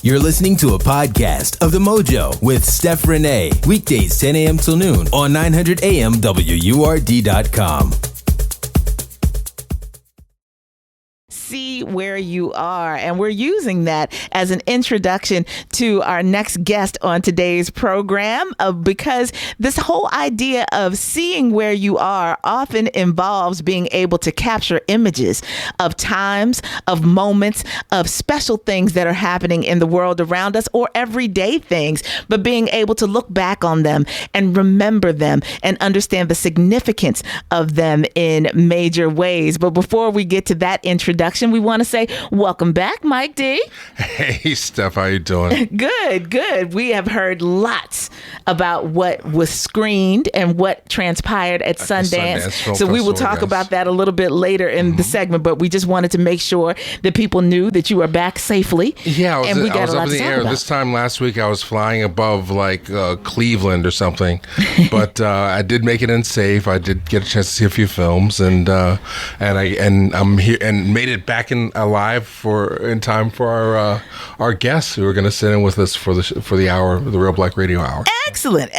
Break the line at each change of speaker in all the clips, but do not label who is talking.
You're listening to a podcast of The Mojo with Steph Renee. Weekdays 10 a.m. till noon on 900 AM WURD.com.
See where you are. And we're using that as an introduction to our next guest on today's program because this whole idea of seeing where you are often involves being able to capture images of times, of moments, of special things that are happening in the world around us or everyday things, but being able to look back on them and remember them and understand the significance of them in major ways. But before we get to that introduction, we want to say welcome back, Mike D.
Hey, Steph, how you doing?
Good. We have heard lots about what was screened and what transpired at Sundance. So we will talk about that a little bit later in the segment, but we just wanted to make sure that people knew that you are back safely.
Yeah, I was up in the air. This time last week, I was flying above Cleveland or something, but I did make it in safe. I did get a chance to see a few films, and I'm here and made it back in alive in time for our guests who are going to sit in with us for the hour, the Reelblack Radio Hour.
Excellent.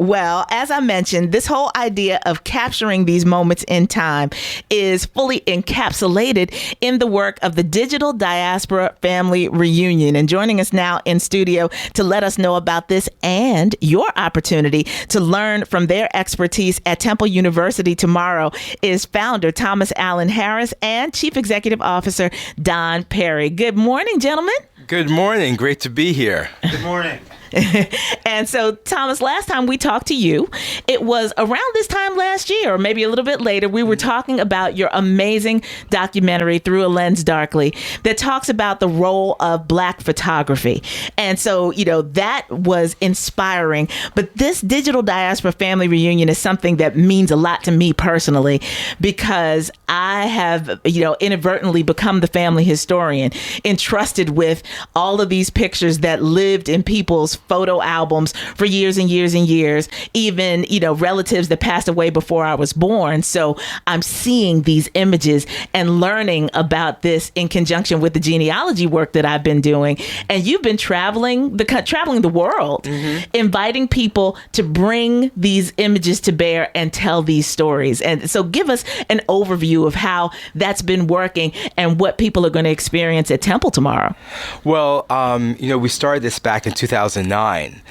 Well, as I mentioned, this whole idea of capturing these moments in time is fully encapsulated in the work of the Digital Diaspora Family Reunion. And joining us now in studio to let us know about this and your opportunity to learn from their expertise at Temple University tomorrow is founder Thomas Allen Harris and Chief Executive Officer Don Perry. Good morning, gentlemen.
Good morning. Great to be here.
Good morning.
And so, Thomas, last time we talked to you, it was around this time last year, or maybe a little bit later. We were talking about your amazing documentary, Through a Lens Darkly, that talks about the role of Black photography. And so, that was inspiring. But this Digital Diaspora Family Reunion is something that means a lot to me personally, because I have, inadvertently become the family historian, entrusted with all of these pictures that lived in people's photo albums for years and years and years, even, relatives that passed away before I was born. So I'm seeing these images and learning about this in conjunction with the genealogy work that I've been doing. And you've been traveling the world, inviting people to bring these images to bear and tell these stories. And so give us an overview of how that's been working and what people are going to experience at Temple tomorrow.
Well, we started this back in 2009,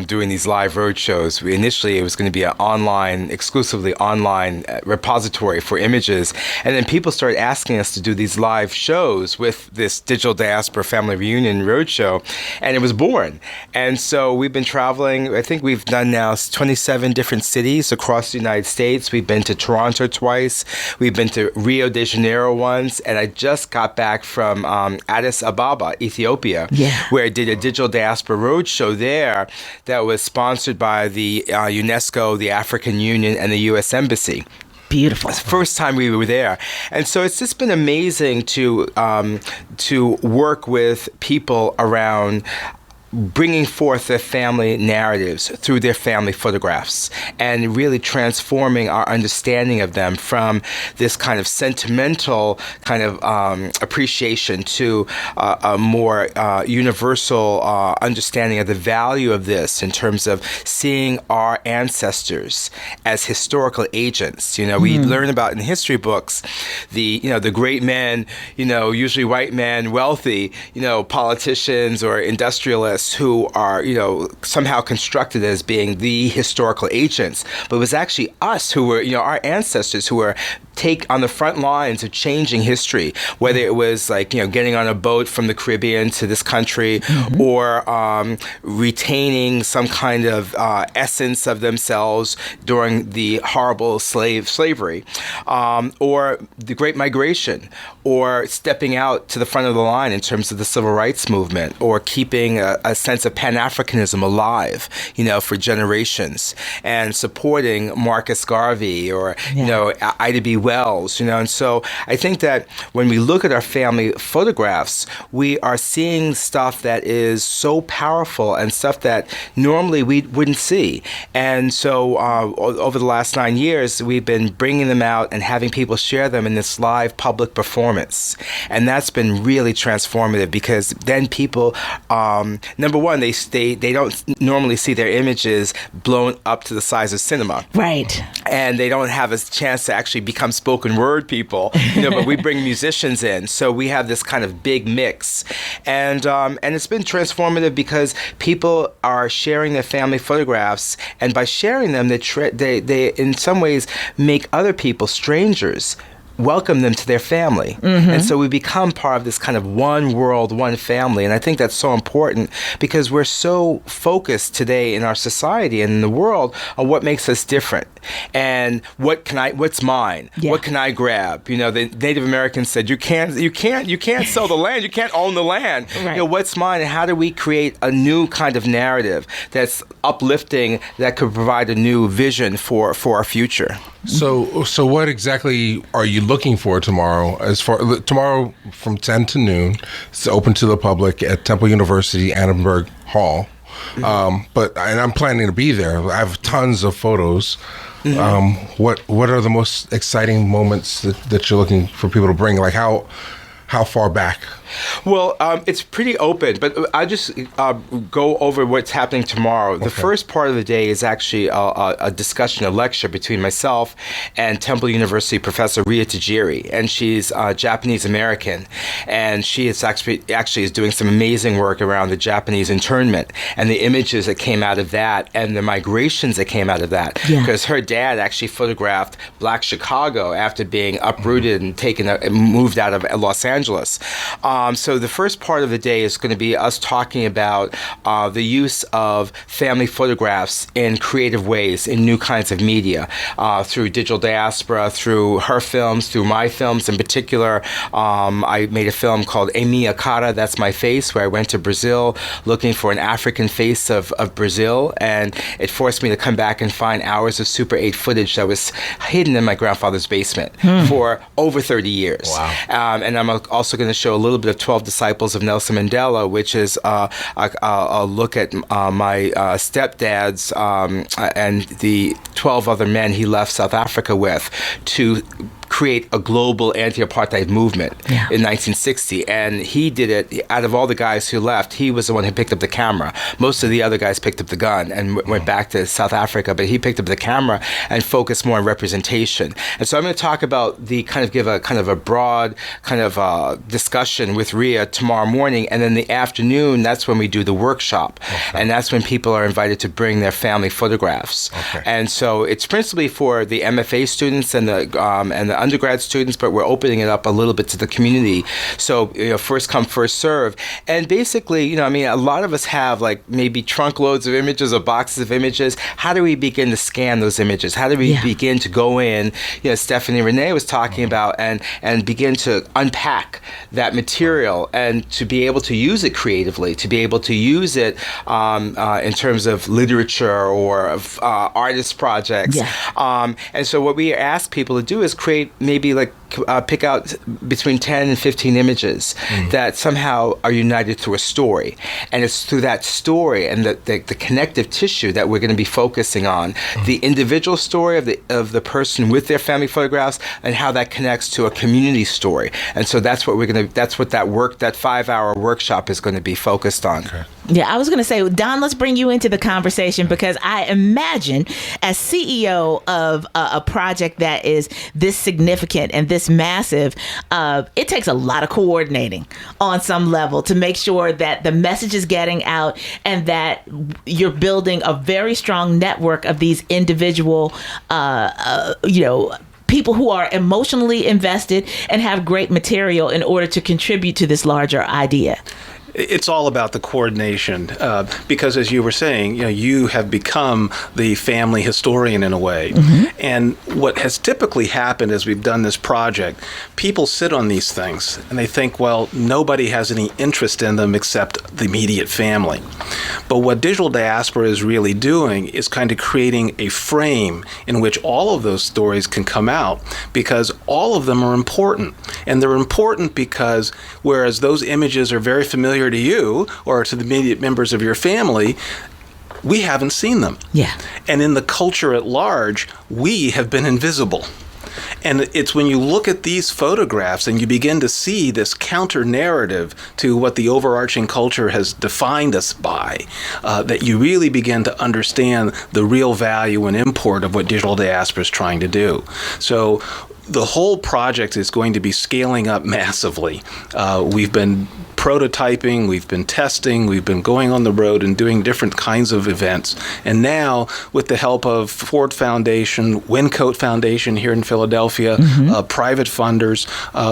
doing these live road shows. Initially, it was going to be an exclusively online repository for images. And then people started asking us to do these live shows with this Digital Diaspora Family Reunion Roadshow, and it was born. And so we've been traveling. I think we've done now 27 different cities across the United States. We've been to Toronto twice. We've been to Rio de Janeiro once. And I just got back from Addis Ababa, Ethiopia, where I did a Digital Diaspora Roadshow there that was sponsored by the UNESCO, the African Union, and the U.S. Embassy.
Beautiful.
It's the first time we were there. And so it's just been amazing to work with people around bringing forth their family narratives through their family photographs and really transforming our understanding of them from this kind of sentimental kind of appreciation to a more universal understanding of the value of this in terms of seeing our ancestors as historical agents. We learn about in history books the great men, usually white men, wealthy, politicians or industrialists who are, somehow constructed as being the historical agents. But it was actually us who were, our ancestors who were on the front lines of changing history, whether it was getting on a boat from the Caribbean to this country or retaining some kind of essence of themselves during the horrible slavery or the Great Migration or stepping out to the front of the line in terms of the civil rights movement or keeping a sense of Pan-Africanism alive, for generations and supporting Marcus Garvey or, Ida B. wells, and so I think that when we look at our family photographs, we are seeing stuff that is so powerful and stuff that normally we wouldn't see. And so over the last 9 years, we've been bringing them out and having people share them in this live public performance. And that's been really transformative, because then people, number one, they don't normally see their images blown up to the size of cinema.
Right.
And they don't have a chance to actually become spoken word people, but we bring musicians in. So we have this kind of big mix. And it's been transformative because people are sharing their family photographs, and by sharing them, they in some ways make other people, strangers, welcome them to their family. And so we become part of this kind of one world, one family. And I think that's so important, because we're so focused today in our society and in the world on what makes us different and what's mine? Yeah. What can I grab? The Native Americans said, you can't sell the land, you can't own the land. Right. What's mine, and how do we create a new kind of narrative that's uplifting, that could provide a new vision for our future?
So what exactly are you looking for tomorrow? Tomorrow from 10 to noon, it's open to the public at Temple University Annenberg Hall. And I'm planning to be there. I have tons of photos. What are the most exciting moments that you're looking for people to bring? Like how far back?
Well, it's pretty open, but I'll just go over what's happening tomorrow. Okay. The first part of the day is actually a discussion, a lecture between myself and Temple University Professor Ria Tajiri, and she's Japanese American, and she is actually is doing some amazing work around the Japanese internment and the images that came out of that and the migrations that came out of that. Because her dad actually photographed Black Chicago after being uprooted and moved out of Los Angeles. So the first part of the day is going to be us talking about the use of family photographs in creative ways, in new kinds of media, through digital diaspora, through her films, through my films in particular. I made a film called A Minha Cara, That's My Face, where I went to Brazil looking for an African face of Brazil, and it forced me to come back and find hours of Super 8 footage that was hidden in my grandfather's basement for over 30 years. Wow. And I'm also going to show a little bit of 12 Disciples of Nelson Mandela, which is a look at my stepdad's and the 12 other men he left South Africa with to create a global anti-apartheid movement in 1960. And he did it, out of all the guys who left, he was the one who picked up the camera. Most of the other guys picked up the gun and went back to South Africa, but he picked up the camera and focused more on representation. And so I'm going to talk about give a broad kind of discussion with Ria tomorrow morning, and then the afternoon, that's when we do the workshop. Okay. And that's when people are invited to bring their family photographs. Okay. And so it's principally for the MFA students and the undergrad students, but we're opening it up a little bit to the community. So, first come, first serve. And basically, a lot of us have maybe trunk loads of images or boxes of images. How do we begin to scan those images? How do we begin to go in, Stephanie Renee was talking about, and begin to unpack that material and to be able to use it creatively, to be able to use it in terms of literature or of artist projects. Yeah. And so what we ask people to do is create maybe pick out between 10 and 15 images that somehow are united through a story. And it's through that story and the connective tissue that we're going to be focusing on. The individual story of the person with their family photographs and how that connects to a community story. And so that's what that 5-hour workshop is going to be focused on. Okay.
Yeah, I was going to say, Don, let's bring you into the conversation, because I imagine as CEO of a project that is this significant and this massive, it takes a lot of coordinating on some level to make sure that the message is getting out and that you're building a very strong network of these individual, people who are emotionally invested and have great material in order to contribute to this larger idea.
It's all about the coordination, because as you were saying, you have become the family historian in a way. And what has typically happened as we've done this project, people sit on these things and they think, well, nobody has any interest in them except the immediate family. But what Digital Diaspora is really doing is kind of creating a frame in which all of those stories can come out, because all of them are important. And they're important because whereas those images are very familiar to you or to the immediate members of your family, we haven't seen them.
Yeah.
And in the culture at large, we have been invisible. And it's when you look at these photographs and you begin to see this counter narrative to what the overarching culture has defined us by, that you really begin to understand the real value and import of what Digital Diaspora is trying to do. So the whole project is going to be scaling up massively. We've been prototyping, we've been testing, we've been going on the road and doing different kinds of events. And now, with the help of Ford Foundation, Wincoat Foundation here in Philadelphia, private funders,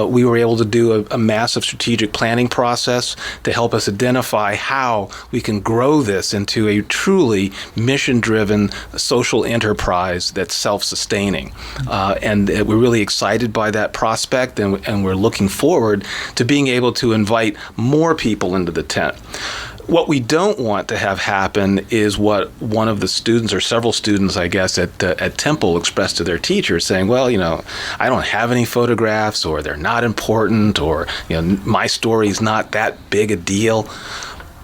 we were able to do a massive strategic planning process to help us identify how we can grow this into a truly mission-driven social enterprise that's self-sustaining. And we're really excited by that prospect, and we're looking forward to being able to invite more people into the tent. What we don't want to have happen is what one of the students, or several students, I guess, at Temple expressed to their teachers, saying, well, I don't have any photographs, or they're not important, or, my story's not that big a deal.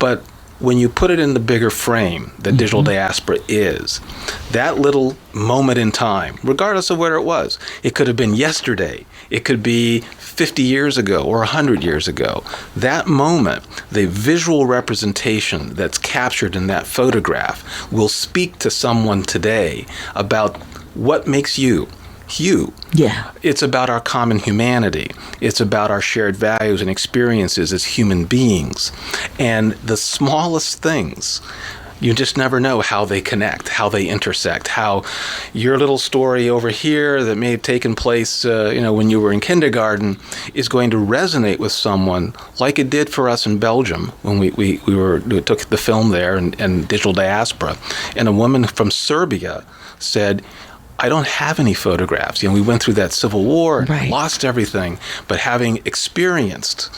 But when you put it in the bigger frame that Digital Diaspora is, that little moment in time, regardless of where it was, it could have been yesterday, it could be 50 years ago or 100 years ago. That moment, the visual representation that's captured in that photograph will speak to someone today about what makes you. Yeah. It's about our common humanity. It's about our shared values and experiences as human beings. And the smallest things, you just never know how they connect, how they intersect, how your little story over here that may have taken place, when you were in kindergarten is going to resonate with someone like it did for us in Belgium when we took the film there and Digital Diaspora. And a woman from Serbia said, I don't have any photographs. We went through that civil war and lost everything. But having experienced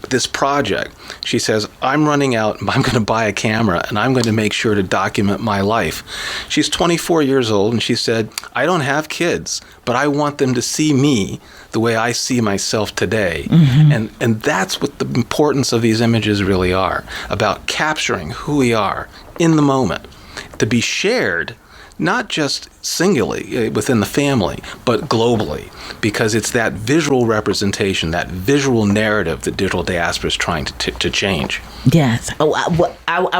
this project, she says, I'm running out, I'm going to buy a camera, and I'm going to make sure to document my life. She's 24 years old, and she said, I don't have kids, but I want them to see me the way I see myself today. And that's what the importance of these images really are, about capturing who we are in the moment, to be shared not just singly within the family, but globally, because it's that visual representation, that visual narrative that Digital Diaspora is trying to change.
Yes. I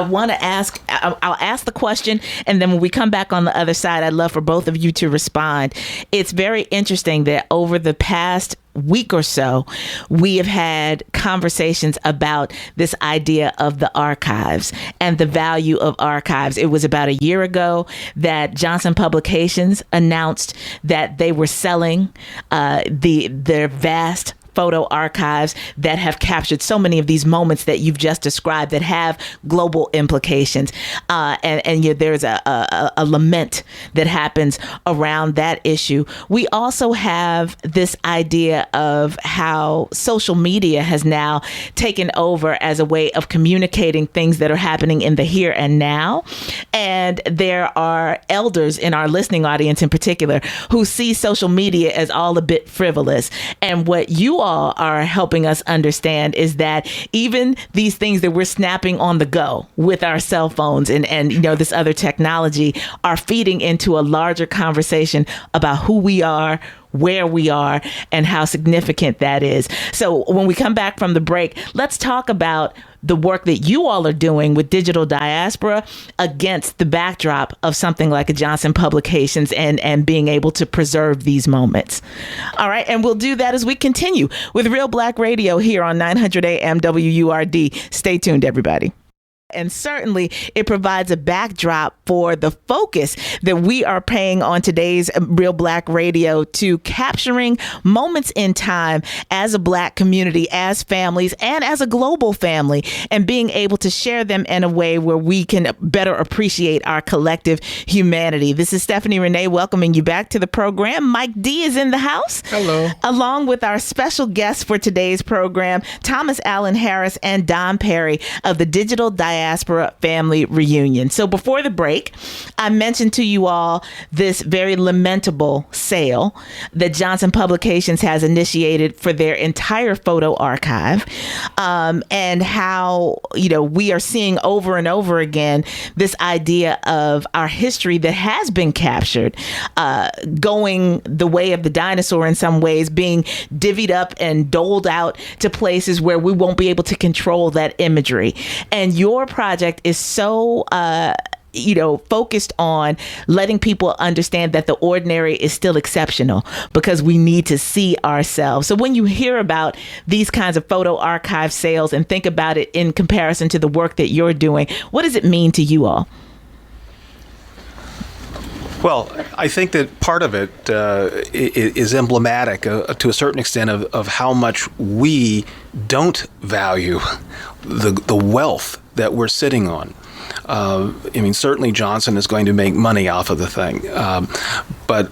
want to ask, I'll ask the question, and then when we come back on the other side, I'd love for both of you to respond. It's very interesting that over the past week or so, we have had conversations about this idea of the archives and the value of archives. It was about a year ago that Johnson Publications announced that they were selling their vast photo archives that have captured so many of these moments that you've just described that have global implications. And there's a lament that happens around that issue. We also have this idea of how social media has now taken over as a way of communicating things that are happening in the here and now. And there are elders in our listening audience in particular who see social media as all a bit frivolous. And what you all are helping us understand is that even these things that we're snapping on the go with our cell phones and this other technology are feeding into a larger conversation about who we are, where we are, and how significant that is. So when we come back from the break, let's talk about the work that you all are doing with Digital Diaspora against the backdrop of something like a Johnson Publications and being able to preserve these moments. All right. And we'll do that as we continue with Reelblack Radio here on 900 AM WURD. Stay tuned, everybody. And certainly it provides a backdrop for the focus that we are paying on today's Reelblack Radio to capturing moments in time as a Black community, as families, and as a global family, and being able to share them in a way where we can better appreciate our collective humanity. This is Stephanie Renee welcoming you back to the program. Mike D is in the house.
Hello.
Along with our special guests for today's program, Thomas Allen Harris and Don Perry of the Digital Diaspora Family Reunion. So before the break, I mentioned to you all this very lamentable sale that Johnson Publications has initiated for their entire photo archive, and how, we are seeing over and over again this idea of our history that has been captured, going the way of the dinosaur in some ways, being divvied up and doled out to places where we won't be able to control that imagery. And your project is so focused on letting people understand that the ordinary is still exceptional, because we need to see ourselves. So when you hear about these kinds of photo archive sales and think about it in comparison to the work that you're doing, what does it mean to you all?
Well, I think that part of it is emblematic to a certain extent of how much we don't value the wealth that we're sitting on. Certainly Johnson is going to make money off of the thing, but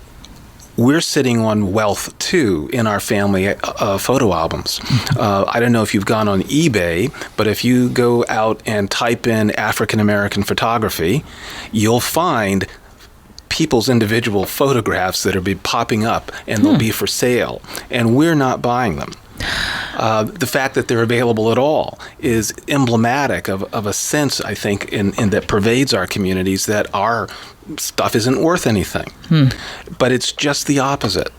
we're sitting on wealth too in our family photo albums. I don't know if you've gone on eBay, but if you go out and type in African-American photography, you'll find people's individual photographs that will be popping up, and they'll be for sale, and we're not buying them. The fact that they're available at all is emblematic of a sense, I think, in that pervades our communities, that our stuff isn't worth anything. But it's just the opposite.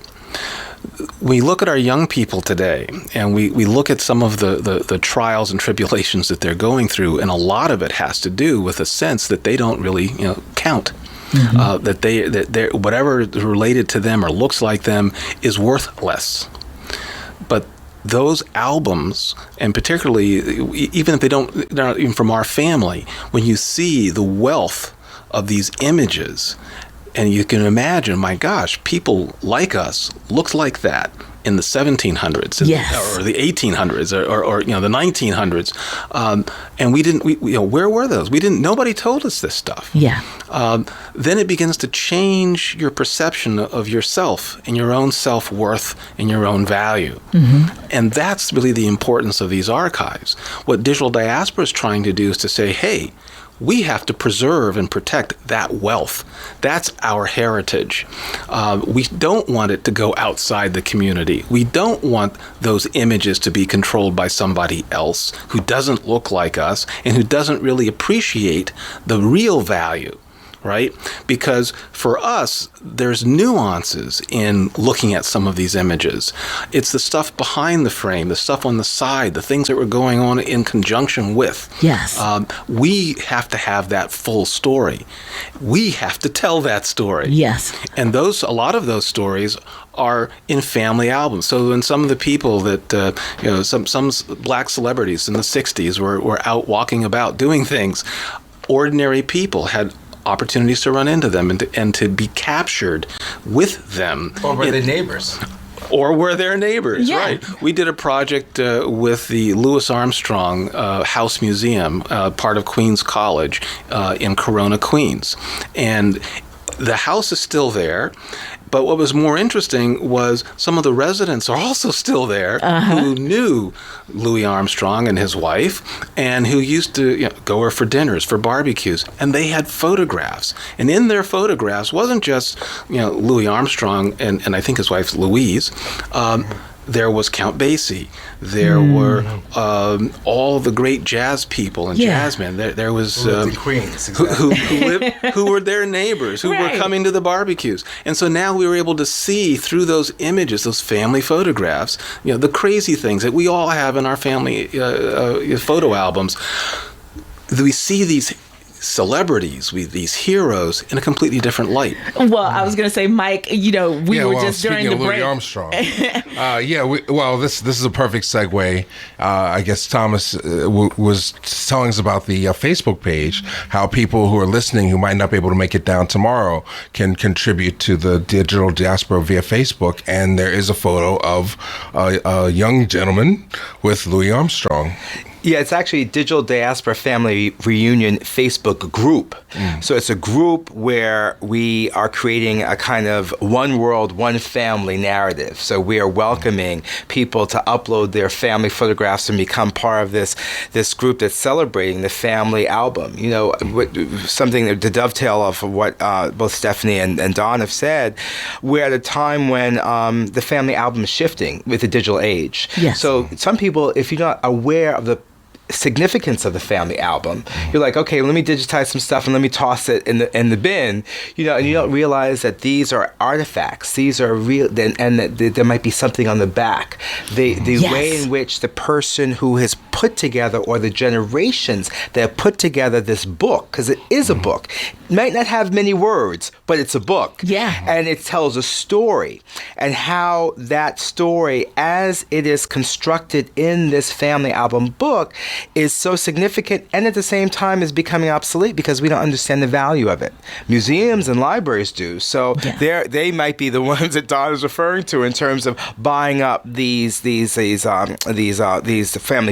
We look at our young people today, and we look at some of the trials and tribulations that they're going through, and a lot of it has to do with a sense that they don't really count. That they whatever is related to them or looks like them is worth less. But those albums, and particularly even if they're not even from our family, when you see the wealth of these images, and you can imagine, my gosh, people like us looked like that in the 1700s,
yes,
or the 1800s, or the 1900s, and we didn't. Where were those? We didn't. Nobody told us this stuff.
Yeah.
Then it begins to change your perception of yourself and your own self-worth and your own value, and that's really the importance of these archives. What Digital Diaspora is trying to do is to say, hey, we have to preserve and protect that wealth. That's our heritage. We don't want it to go outside the community. We don't want those images to be controlled by somebody else who doesn't look like us and who doesn't really appreciate the real value. Right? Because for us, there's nuances in looking at some of these images. It's the stuff behind the frame, the stuff on the side, the things that were going on in conjunction with.
Yes.
We have to have that full story. We have to tell that story.
Yes.
And a lot of those stories are in family albums. So when some of the people that, some Black celebrities in the 60s were out walking about doing things, ordinary people had opportunities to run into them and to be captured with them.
Or were they neighbors?
Or were their neighbors,
yeah.
Right. We did a project with the Louis Armstrong House Museum, part of Queens College in Corona, Queens. And the house is still there. But what was more interesting was some of the residents are also still there who knew Louis Armstrong and his wife, and who used to go over for dinners, for barbecues, and they had photographs. And in their photographs wasn't just Louis Armstrong and I think his wife Louise. There was Count Basie. There were all the great jazz people and jazzmen. There was
the Queens, exactly.
who were their neighbors, who
right.
were coming to the barbecues. And so now we were able to see through those images, those family photographs, the crazy things that we all have in our family photo albums. We see these celebrities, these heroes in a completely different light.
Well, I was going to say, Mike, we were just during the break.
Louis Armstrong. This is a perfect segue. I guess Thomas was telling us about the Facebook page, how people who are listening who might not be able to make it down tomorrow can contribute to the digital diaspora via Facebook. And there is a photo of a young gentleman with Louis Armstrong.
Yeah, it's actually Digital Diaspora Family Reunion Facebook group. So it's a group where we are creating a kind of one world, one family narrative. So we are welcoming people to upload their family photographs and become part of this group that's celebrating the family album. Something to dovetail off of what both Stephanie and Don have said, we're at a time when the family album is shifting with the digital age.
Yes.
So some people, if you're not aware of the significance of the family album, you're like, okay, let me digitize some stuff and let me toss it in the bin, and you don't realize that these are artifacts, these are real, and that there might be something on the back. The way in which the person who has put together, or the generations that have put together this book, because it is a book, might not have many words, but it's a book.
Yeah.
And it tells a story, and how that story, as it is constructed in this family album book, is so significant, and at the same time is becoming obsolete because we don't understand the value of it. Museums and libraries do. So they might be the ones that Don is referring to in terms of buying up these family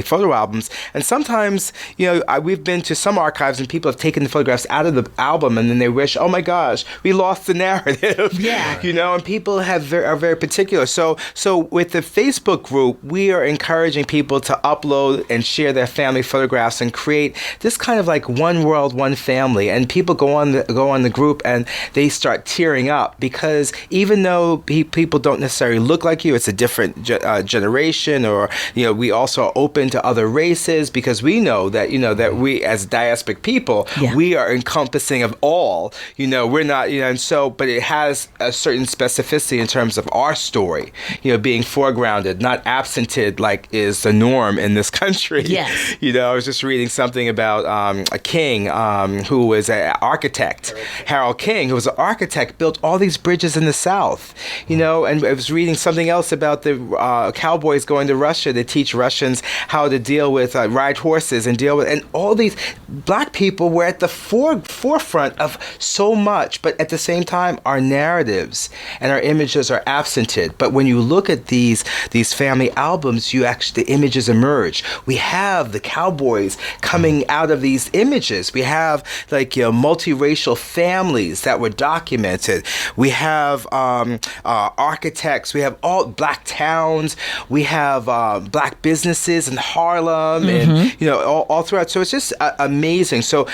photo albums. And sometimes, we've been to some archives and people have taken the photographs out of the album, and then they wish, oh my gosh, we lost the narrative.
Yeah.
And people are very particular. So with the Facebook group, we are encouraging people to upload and share their family photographs and create this kind of like one world, one family. And people go on the group and they start tearing up, because even though people don't necessarily look like you, it's a different generation, or we also are open to other races, because we know that that we as diasporic people, we are encompassing of all. We're not, and so, but it has a certain specificity in terms of our story, being foregrounded, not absented like is the norm in this country.
Yes.
I was just reading something about a king who was an architect, Harold King, who was an architect, built all these bridges in the South, and I was reading something else about the cowboys going to Russia to teach Russians how to deal with ride horses and all these black people were at the forefront of so much, but at the same time, our narratives and our images are absented. But when you look at these family albums, the images emerge. We have the cowboys coming out of these images. We have multiracial families that were documented. We have architects. We have all black towns. We have black businesses in Harlem, and all throughout. So it's just amazing. So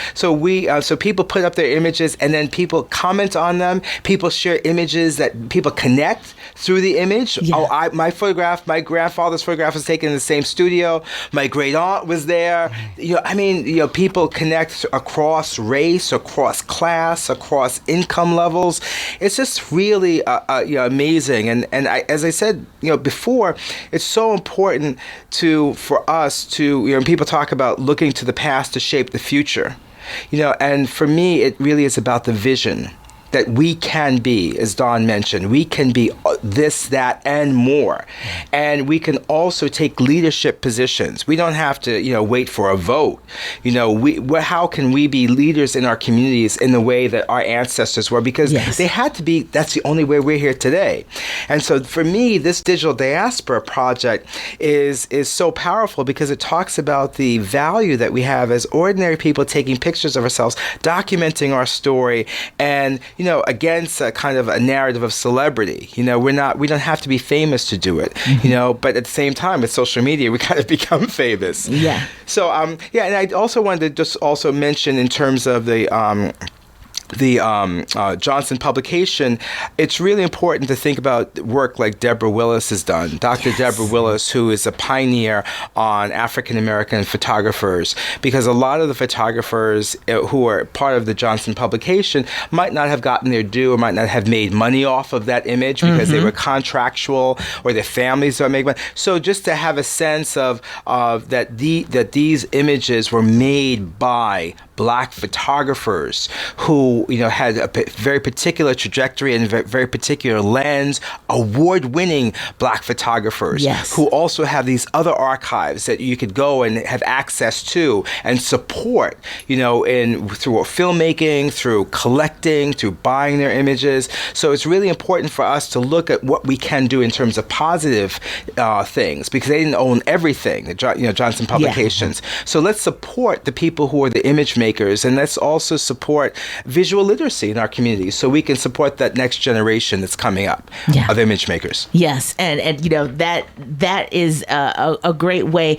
people put up their images, and then people comment on them. People share images that people connect through the image. Yeah. My grandfather's photograph was taken in the same studio. My great aunt was there. People connect across race, across class, across income levels. It's just really amazing. And as I said before, it's so important for us to people talk about looking to the past to shape the future. And for me, it really is about the vision that we can be, as Don mentioned, we can be this, that, and more. And we can also take leadership positions. We don't have to, wait for a vote. How can we be leaders in our communities in the way that our ancestors were? Because they had to be. That's the only way we're here today. And so for me, this Digital Diaspora project is so powerful, because it talks about the value that we have as ordinary people taking pictures of ourselves, documenting our story, and against a kind of a narrative of celebrity. We don't have to be famous to do it. But at the same time, with social media, we kind of become famous. Yeah. So and I also wanted to just also mention in terms of the Johnson publication, it's really important to think about work like Deborah Willis has done. Dr. Deborah Willis, who is a pioneer on African-American photographers, because a lot of the photographers who are part of the Johnson publication might not have gotten their due, or might not have made money off of that image because they were contractual, or their families don't make money. So just to have a sense of that these images were made by Black photographers who, had a very particular trajectory and very particular lens, award-winning Black photographers who also have these other archives that you could go and have access to and support, through filmmaking, through collecting, through buying their images. So it's really important for us to look at what we can do in terms of positive things, because they didn't own everything, Johnson Publications. So let's support the people who are the image makers, and let's also support visual literacy in our communities so we can support that next generation that's coming up of image makers.
Yes, and that is a great way.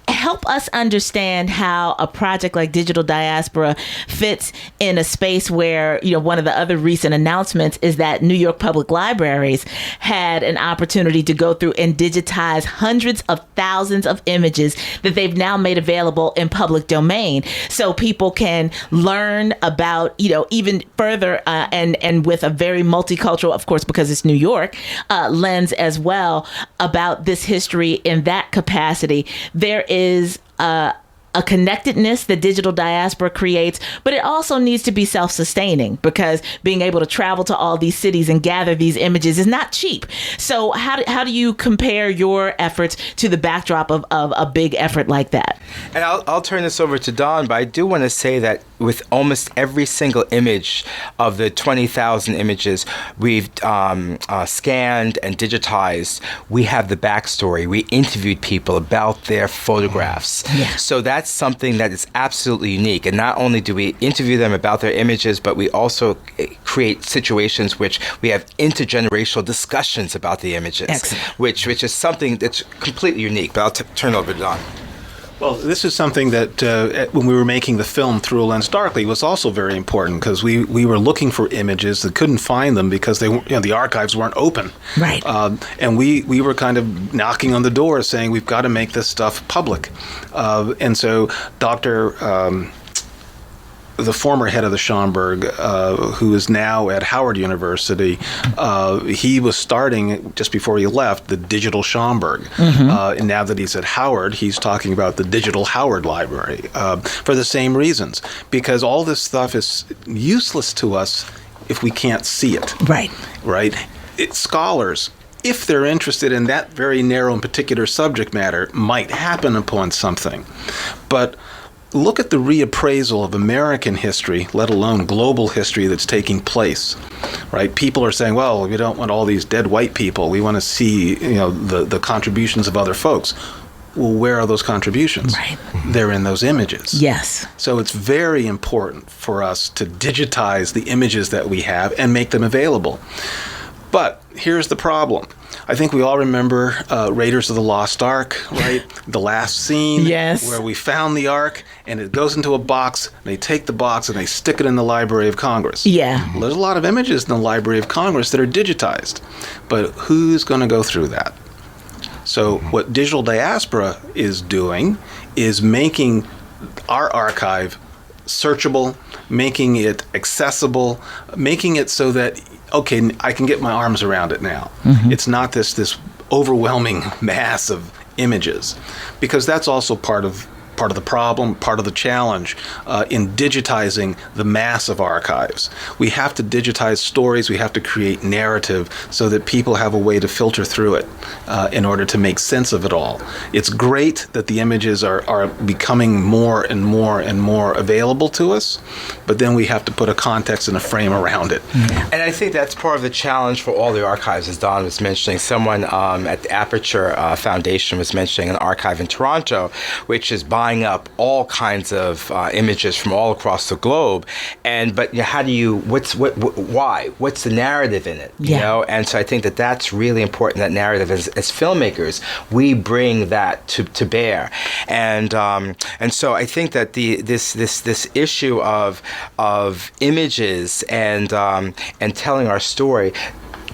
Help us understand how a project like Digital Diaspora fits in a space where, one of the other recent announcements is that New York Public Libraries had an opportunity to go through and digitize hundreds of thousands of images that they've now made available in public domain. So people can learn about, even further and with a very multicultural, of course, because it's New York, lens as well, about this history in that capacity. There is a connectedness that Digital Diaspora creates, but it also needs to be self-sustaining, because being able to travel to all these cities and gather these images is not cheap. So how do you compare your efforts to the backdrop of a big effort like that?
And I'll turn this over to Don, but I do want to say that with almost every single image of the 20,000 images we've scanned and digitized, we have the backstory. We interviewed people about their photographs. Yeah. So that's something that is absolutely unique. And not only do we interview them about their images, but we also create situations which we have intergenerational discussions about the images, which is something that's completely unique. But I'll turn it over to Don.
Well, this is something that when we were making the film Through a Lens Darkly was also very important, because we were looking for images that couldn't find them because they the archives weren't open.
Right.
And we were kind of knocking on the door saying we've got to make this stuff public. And so the former head of the Schomburg, who is now at Howard University, he was starting, just before he left, the Digital Schomburg. And now that he's at Howard, he's talking about the Digital Howard Library for the same reasons, because all this stuff is useless to us if we can't see it.
Right.
Scholars, if they're interested in that very narrow and particular subject matter, might happen upon something. But look at the reappraisal of American history, let alone global history, that's taking place, right? People are saying, well, we don't want all these dead white people. We want to see, the contributions of other folks. Well, where are those contributions?
Right.
They're in those images.
Yes.
So it's very important for us to digitize the images that we have and make them available. But here's the problem. I think we all remember Raiders of the Lost Ark, right? The last scene where we found the Ark, and it goes into a box, and they take the box and they stick it in the Library of Congress.
Yeah.
Well, there's a lot of images in the Library of Congress that are digitized, but who's going to go through that? So what Digital Diaspora is doing is making our archive searchable, making it accessible, making it so that, okay, I can get my arms around it now. It's not this overwhelming mass of images, because that's also part of the problem, part of the challenge in digitizing the mass of archives. We have to digitize stories, we have to create narrative so that people have a way to filter through it in order to make sense of it all. It's great that the images are becoming more and more and more available to us, but then we have to put a context and a frame around it.
And I think that's part of the challenge for all the archives, as Don was mentioning. Someone at the Aperture Foundation was mentioning an archive in Toronto, which is buying up all kinds of images from all across the globe, but how do you? Why? What's the narrative in it? You know, and so I think that's really important. That narrative, as filmmakers, we bring that to bear, and so I think that this issue of images and telling our story.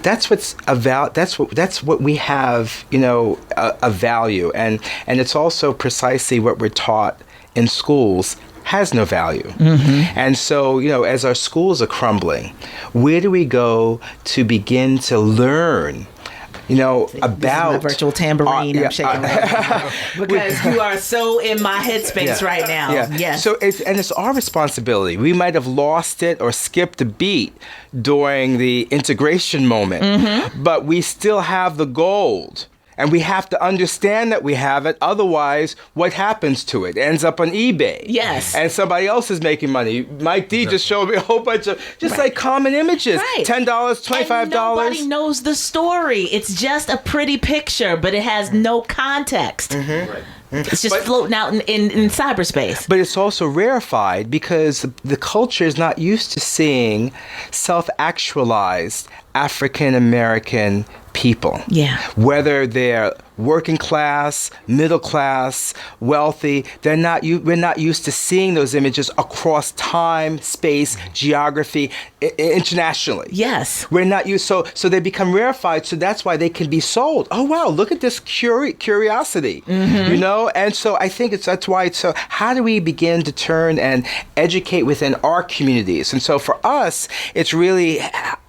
That's what's about. That's what we have, a value, and it's also precisely what we're taught in schools has no value. And so, as our schools are crumbling, where do we go to begin to learn
about... This is my virtual tambourine. I'm shaking because you are so in my headspace right now.
Yeah.
Yes.
So it's our responsibility. We might have lost it or skipped a beat during the integration moment, but we still have the gold. And we have to understand that we have it. Otherwise, what happens to it? It ends up on eBay.
Yes.
And somebody else is making money. Mike D just showed me a whole bunch of like common images.
Right.
$10, $25.
And nobody knows the story. It's just a pretty picture, but it has no context. Right. It's just floating out in cyberspace.
But it's also rarefied because the culture is not used to seeing self-actualized African American people.
Yeah.
Whether they're working class, middle class, wealthy, we're not used to seeing those images across time, space, geography, internationally.
Yes.
We're not used, so they become rarefied, so that's why they can be sold. Oh wow, look at this curiosity, And so I think that's why it's so, how do we begin to turn and educate within our communities? And so for us, it's really,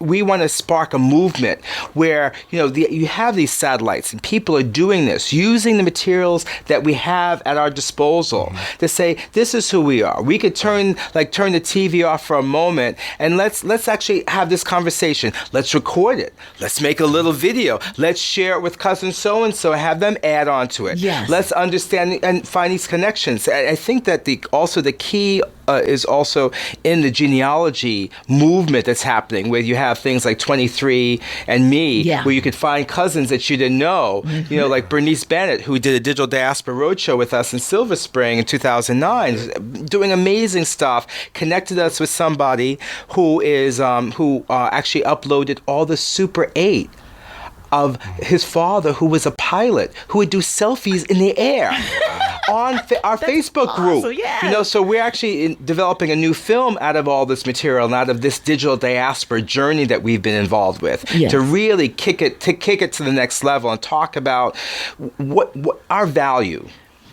we want to spark a movement where, you have these satellites and people are doing this, using the materials that we have at our disposal to say, this is who we are. We could turn the TV off for a moment and let's actually have this conversation. Let's record it. Let's make a little video. Let's share it with cousin so-and-so and have them add on to it.
Yes.
Let's understand and find these connections. I think that the key is also in the genealogy movement that's happening, where you have things like 23andMe, where you could find cousins that you didn't know, like Bernice Bennett, who did a digital diaspora roadshow with us in Silver Spring in 2009, doing amazing stuff, connected us with somebody who actually uploaded all the Super 8 of his father, who was a pilot, who would do selfies in the air on our Facebook group.
Yes.
So we're actually developing a new film out of all this material and out of this digital diaspora journey that we've been involved with, to really kick it to the next level and talk about what our value.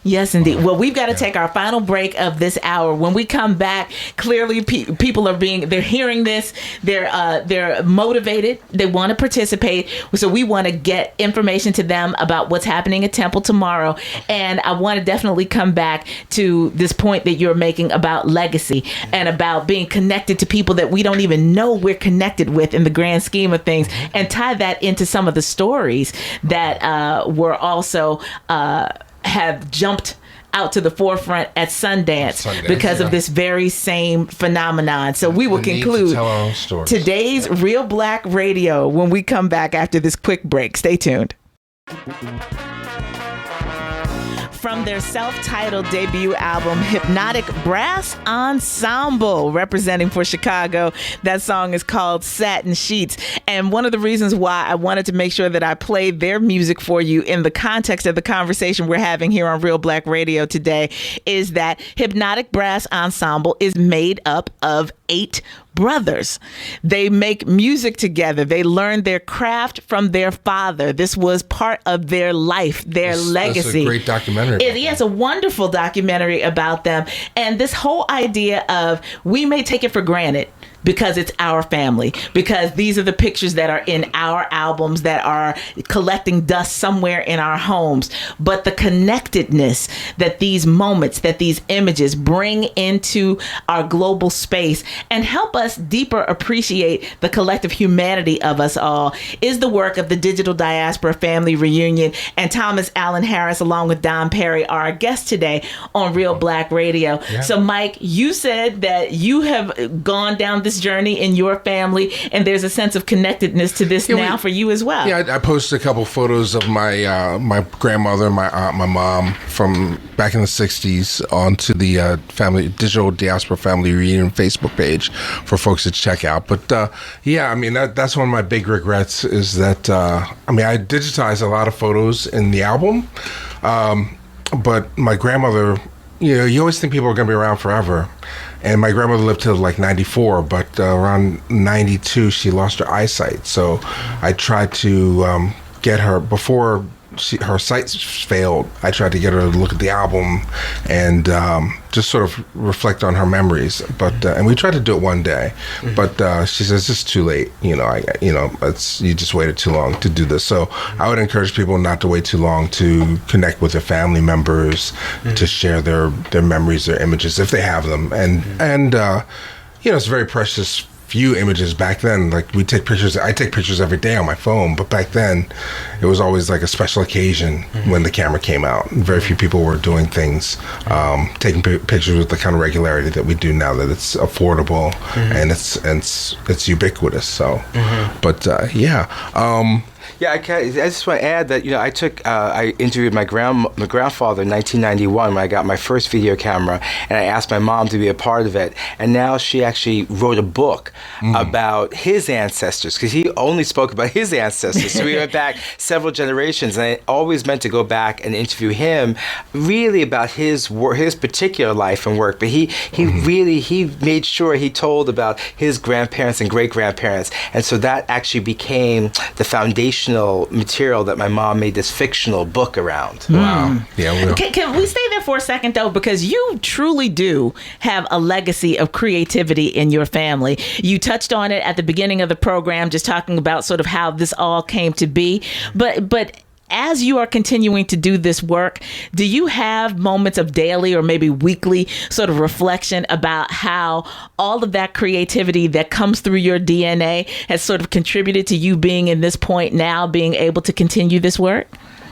Yes, indeed. Well, we've got to take our final break of this hour. When we come back, clearly people they're hearing this, they're motivated, they want to participate. So we want to get information to them about what's happening at Temple tomorrow. And I want to definitely come back to this point that you're making about legacy and about being connected to people that we don't even know we're connected with in the grand scheme of things, and tie that into some of the stories that were also have jumped out to the forefront at Sundance because of this very same phenomenon. So we will conclude today's Reelblack Radio when we come back after this quick break. Stay tuned. From their self-titled debut album, Hypnotic Brass Ensemble, representing for Chicago. That song is called Satin Sheets. And one of the reasons why I wanted to make sure that I played their music for you in the context of the conversation we're having here on Reelblack Radio today is that Hypnotic Brass Ensemble is made up of 8 brothers. They make music together. They learned their craft from their father. This was part of their life, their legacy.
It's a great documentary.
It's a wonderful documentary about them. And this whole idea of, we may take it for granted because it's our family, because these are the pictures that are in our albums that are collecting dust somewhere in our homes. But the connectedness that these moments, that these images bring into our global space and help us deeper appreciate the collective humanity of us all is the work of the Digital Diaspora Family Reunion. And Thomas Allen Harris, along with Don Perry, are our guests today on Reelblack Radio. Yeah. So Mike, you said that you have gone down this journey in your family, and there's a sense of connectedness to this now for you as well.
Yeah, I posted a couple photos of my my grandmother, my aunt, my mom from back in the 60s onto the Digital Diaspora Family Reunion Facebook page for folks to check out. But yeah, I mean, that's one of my big regrets is that, I digitized a lot of photos in the album, but my grandmother, you always think people are going to be around forever. And my grandmother lived till like 94, but around 92, she lost her eyesight. So I tried to get her, before her sight failed. I tried to get her to look at the album and just sort of reflect on her memories. But and we tried to do it one day, but she says it's too late. You just waited too long to do this. So I would encourage people not to wait too long to connect with their family members, to share their memories, their images if they have them, and it's very precious. Few images back then. Like I take pictures every day on my phone, but back then it was always like a special occasion when the camera came out. Very few people were doing things, taking pictures with the kind of regularity that we do now, that it's affordable and it's ubiquitous. So, but
Yeah, I just want to add that I interviewed my grandfather in 1991 when I got my first video camera, and I asked my mom to be a part of it. And now she actually wrote a book about his ancestors, because he only spoke about his ancestors. So we went back several generations, and I always meant to go back and interview him, really about his particular life and work. But he made sure he told about his grandparents and great grandparents, and so that actually became the foundation material that my mom made this fictional book around.
Wow. Yeah.
Can we stay there for a second, though? Because you truly do have a legacy of creativity in your family. You touched on it at the beginning of the program, just talking about sort of how this all came to be. But as you are continuing to do this work, do you have moments of daily or maybe weekly sort of reflection about how all of that creativity that comes through your DNA has sort of contributed to you being in this point now, being able to continue this work?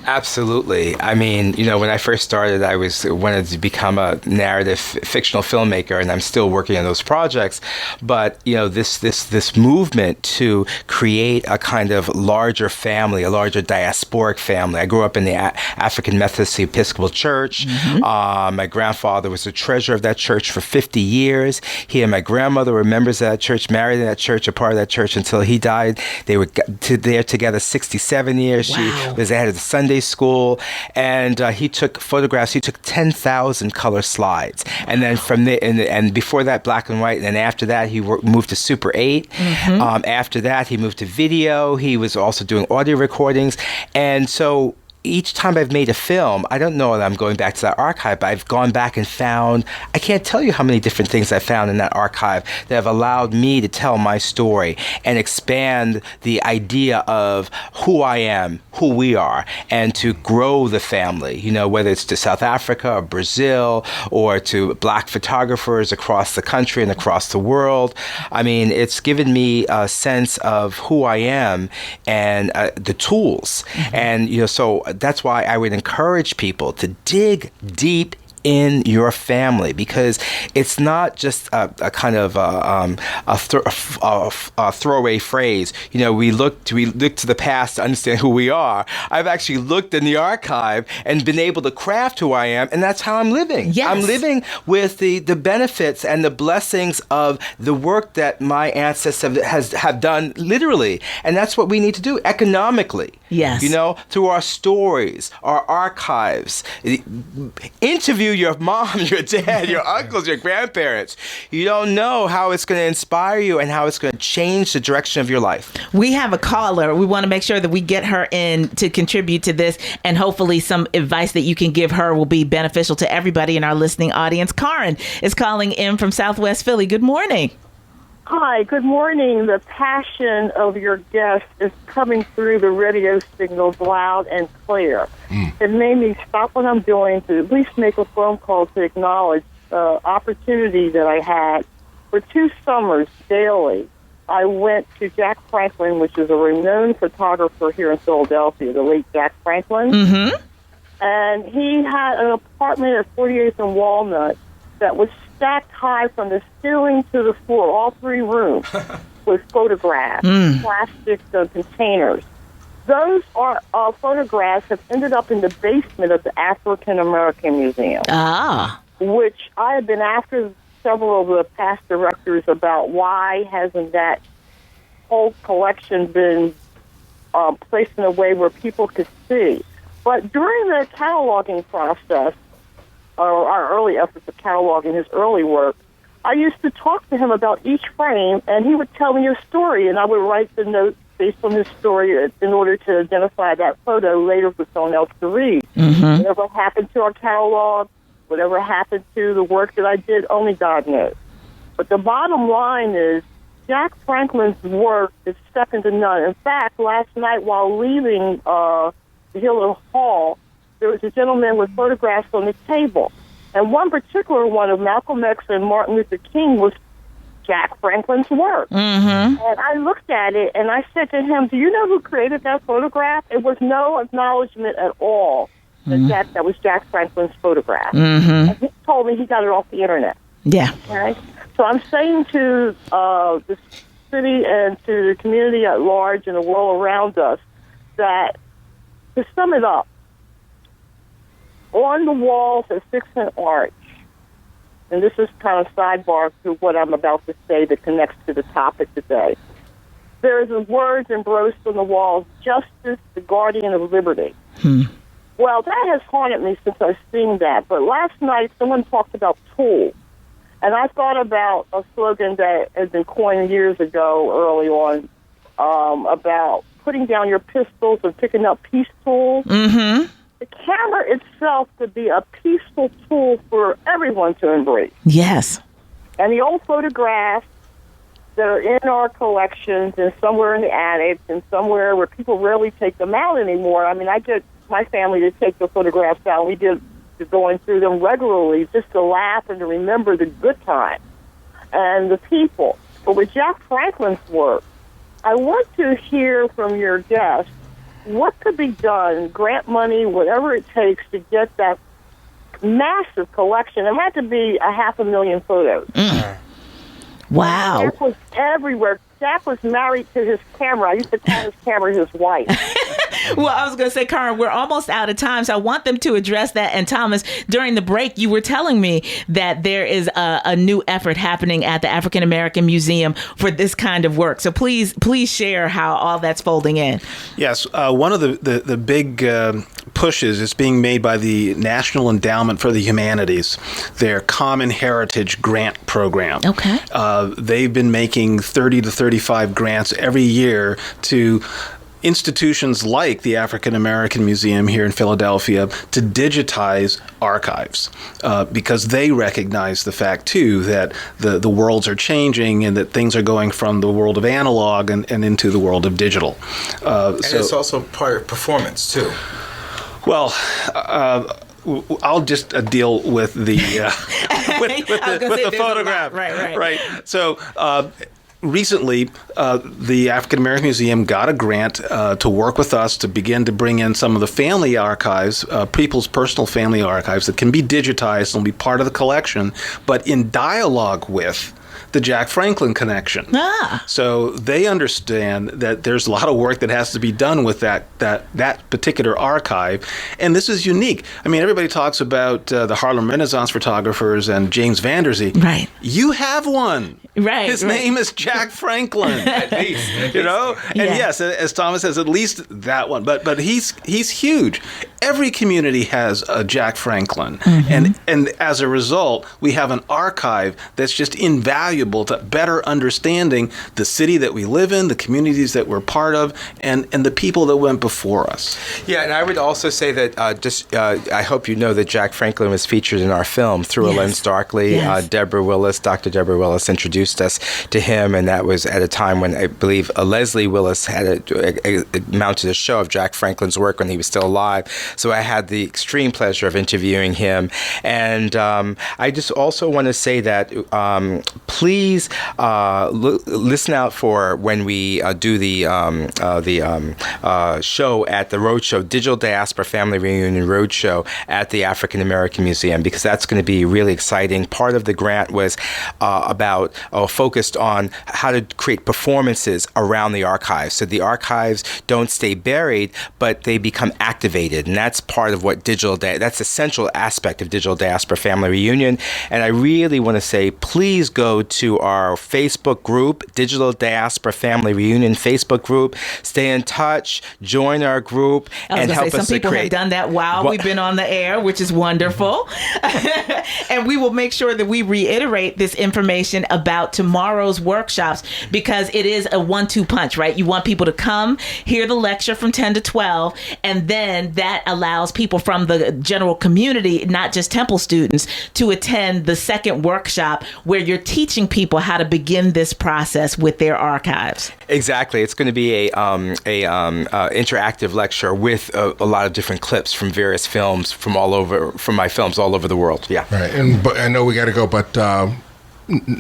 Absolutely. I mean, when I first started, I wanted to become a narrative fictional filmmaker, and I'm still working on those projects. But this movement to create a kind of larger family, a larger diasporic family. I grew up in the African Methodist Episcopal Church. My grandfather was the treasurer of that church for 50 years. He and my grandmother were members of that church, married in that church, a part of that church until he died. They were there together 67 years.
Wow.
She was the head of the Sunday school, and he took photographs. He took 10,000 color slides, and then from there, and before that, black and white, and then after that, he moved to Super 8. After that, he moved to video. He was also doing audio recordings, and so each time I've made a film, I don't know that I'm going back to that archive, but I've gone back and found, I can't tell you how many different things I found in that archive that have allowed me to tell my story and expand the idea of who I am, who we are, and to grow the family, whether it's to South Africa or Brazil or to black photographers across the country and across the world. I mean, it's given me a sense of who I am and the tools. And, so that's why I would encourage people to dig deep in your family, because it's not just a kind of a throwaway phrase. We look to the past to understand who we are. I've actually looked in the archive and been able to craft who I am, and that's how I'm living.
Yes.
I'm living with the benefits and the blessings of the work that my ancestors have done, literally, and that's what we need to do economically.
Yes.
Through our stories, our archives. Interview your mom, your dad, your uncles, your grandparents. You don't know how it's going to inspire you and how it's going to change the direction of your life.
We have a caller. We want to make sure that we get her in to contribute to this, and hopefully some advice that you can give her will be beneficial to everybody in our listening audience. Karen is calling in from Southwest Philly. Good morning.
Hi, good morning. The passion of your guest is coming through the radio signals loud and clear. It made me stop what I'm doing to at least make a phone call to acknowledge the opportunity that I had. For 2 summers daily, I went to Jack Franklin, which is a renowned photographer here in Philadelphia, the late Jack Franklin. And he had an apartment at 48th and Walnut that was stacked high from the ceiling to the floor, all 3 rooms, with photographs, plastic containers. Those photographs have ended up in the basement of the AfricanAmerican Museum, which I have been after several of the past directors about why hasn't that whole collection been placed in a way where people could see. But during the cataloging process, our early efforts of cataloging his early work, I used to talk to him about each frame, and he would tell me a story, and I would write the notes based on this story in order to identify that photo later for someone else to read. Whatever happened to our catalog, whatever happened to the work that I did, only God knows. But the bottom line is Jack Franklin's work is second to none. In fact, last night while leaving the Hiller Hall, there was a gentleman with photographs on the table. And one particular one of Malcolm X and Martin Luther King was Jack Franklin's work. And I looked at it and I said to him, do you know who created that photograph? It was no acknowledgement at all that that was Jack Franklin's photograph. And he told me he got it off the internet.
Yeah.
Okay? So I'm saying to the city and to the community at large and the world around us that, to sum it up, on the walls at Sixth and Arch, and this is kind of sidebar to what I'm about to say that connects to the topic today, there's words embraced on the walls, justice, the guardian of liberty. Well, that has haunted me since I've seen that. But last night, someone talked about tool. And I thought about a slogan that had been coined years ago, early on, about putting down your pistols and picking up peace tools. The camera itself could be a peaceful tool for everyone to embrace.
Yes.
And the old photographs that are in our collections and somewhere in the attics and somewhere where people rarely take them out anymore. I mean, I get my family to take the photographs out. We did going through them regularly just to laugh and to remember the good times and the people. But with Jack Franklin's work, I want to hear from your guests what could be done, grant money, whatever it takes to get that massive collection. It might have to be 500,000 photos.
Wow.
Jack was everywhere. Jack was married to his camera. I used to call his camera his wife.
Well, I was going to say, Karen, we're almost out of time, so I want them to address that. And Thomas, during the break, you were telling me that there is a new effort happening at the AfricanAmerican Museum for this kind of work. So please share how all that's folding in.
Yes, one of the big pushes is being made by the National Endowment for the Humanities, their Common Heritage Grant Program.
Okay.
They've been making 30 to 35 grants every year to institutions like the African-American Museum here in Philadelphia to digitize archives because they recognize the fact, too, that the worlds are changing and that things are going from the world of analog and into the world of digital.
And it's also part of performance, too.
Well, I'll just deal with the with the photograph. Right. So recently, the African American Museum got a grant to work with us to begin to bring in some of the family archives, people's personal family archives that can be digitized and will be part of the collection, but in dialogue with the Jack Franklin connection. So they understand that there's a lot of work that has to be done with that particular archive, and this is unique. I mean, everybody talks about the Harlem Renaissance photographers and James Van Der Zee.
Right.
You have one.
Right.
His name is Jack Franklin. At least. You know? And yes, as Thomas says, at least that one. But he's huge. Every community has a Jack Franklin. And as a result, we have an archive that's just invaluable to better understanding the city that we live in, the communities that we're part of, and the people that went before us.
Yeah, and I would also say that I hope you know that Jack Franklin was featured in our film, Through a Lens Darkly.
Yes.
Dr. Deborah Willis introduced us to him, and that was at a time when I believe Leslie Willis had mounted a show of Jack Franklin's work when he was still alive. So I had the extreme pleasure of interviewing him. And I just also want to say that please listen out for when we do the show at the Roadshow, Digital Diaspora Family Reunion Roadshow at the African American Museum, because that's going to be really exciting. Part of the grant was focused on how to create performances around the archives. So the archives don't stay buried, but they become activated. And that's part of what that's the central aspect of Digital Diaspora Family Reunion. And I really want to say, please go to our Facebook group, Digital Diaspora Family Reunion Facebook group. Stay in touch, join our group, and help us to create.
Some people have done that while we've been on the air, which is wonderful. And we will make sure that we reiterate this information about tomorrow's workshops, because it is a 1-2 punch, right? You want people to come, hear the lecture from 10 to 12, and then that allows people from the general community, not just Temple students, to attend the second workshop where you're teaching people how to begin this process with their archives.
Exactly. It's going to be a interactive lecture with a lot of different clips from various films from my films all over the world. Yeah.
Right. But I know we got to go, but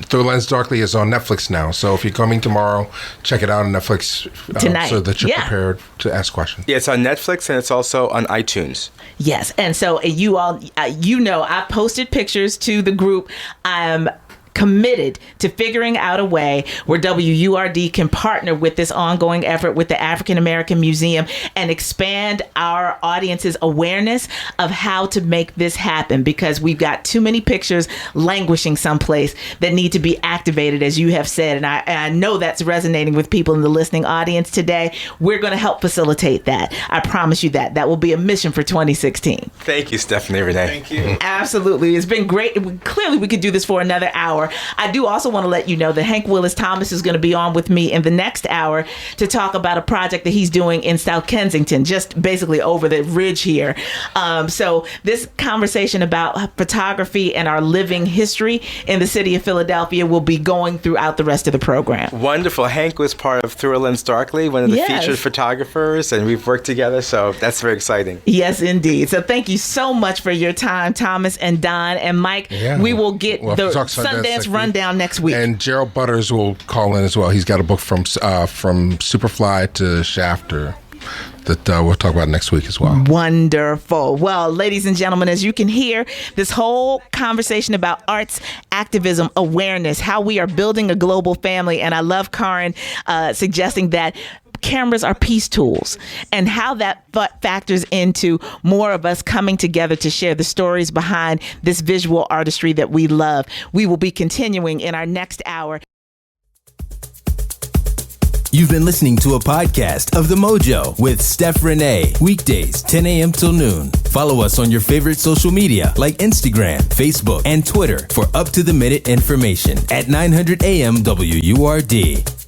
Through a Lens Darkly is on Netflix now. So if you're coming tomorrow, check it out on Netflix
tonight,
so that you're prepared to ask questions.
Yeah, it's on Netflix and it's also on iTunes.
Yes. And so you all, I posted pictures to the group. I'm committed to figuring out a way where WURD can partner with this ongoing effort with the AfricanAmerican Museum and expand our audience's awareness of how to make this happen, because we've got too many pictures languishing someplace that need to be activated, as you have said. And I know that's resonating with people in the listening audience today. We're going to help facilitate that. I promise you that. That will be a mission for 2016.
Thank you, Stephanie Renee.
Thank you.
Absolutely. It's been great. Clearly, we could do this for another hour. I do also want to let you know that Hank Willis Thomas is going to be on with me in the next hour to talk about a project that he's doing in South Kensington, just basically over the ridge here. So this conversation about photography and our living history in the city of Philadelphia will be going throughout the rest of the program.
Wonderful. Hank was part of Through a Lens Darkly, one of the featured photographers, and we've worked together, so that's very exciting.
Yes, indeed. So thank you so much for your time, Thomas and Don and Mike. Yeah. We will get the Sundance rundown next week.
And Gerald Butters will call in as well. He's got a book from Superfly to Shafter that we'll talk about next week as well.
Wonderful. Well, ladies and gentlemen, as you can hear, this whole conversation about arts, activism, awareness, how we are building a global family. And I love Karen suggesting that cameras are peace tools, and how that factors into more of us coming together to share the stories behind this visual artistry that we love. We will be continuing in our next hour.
You've been listening to a podcast of The Mojo with Steph Renee. Weekdays, 10 a.m. till noon. Follow us on your favorite social media like Instagram, Facebook, and Twitter for up-to-the-minute information at 900 AM WURD.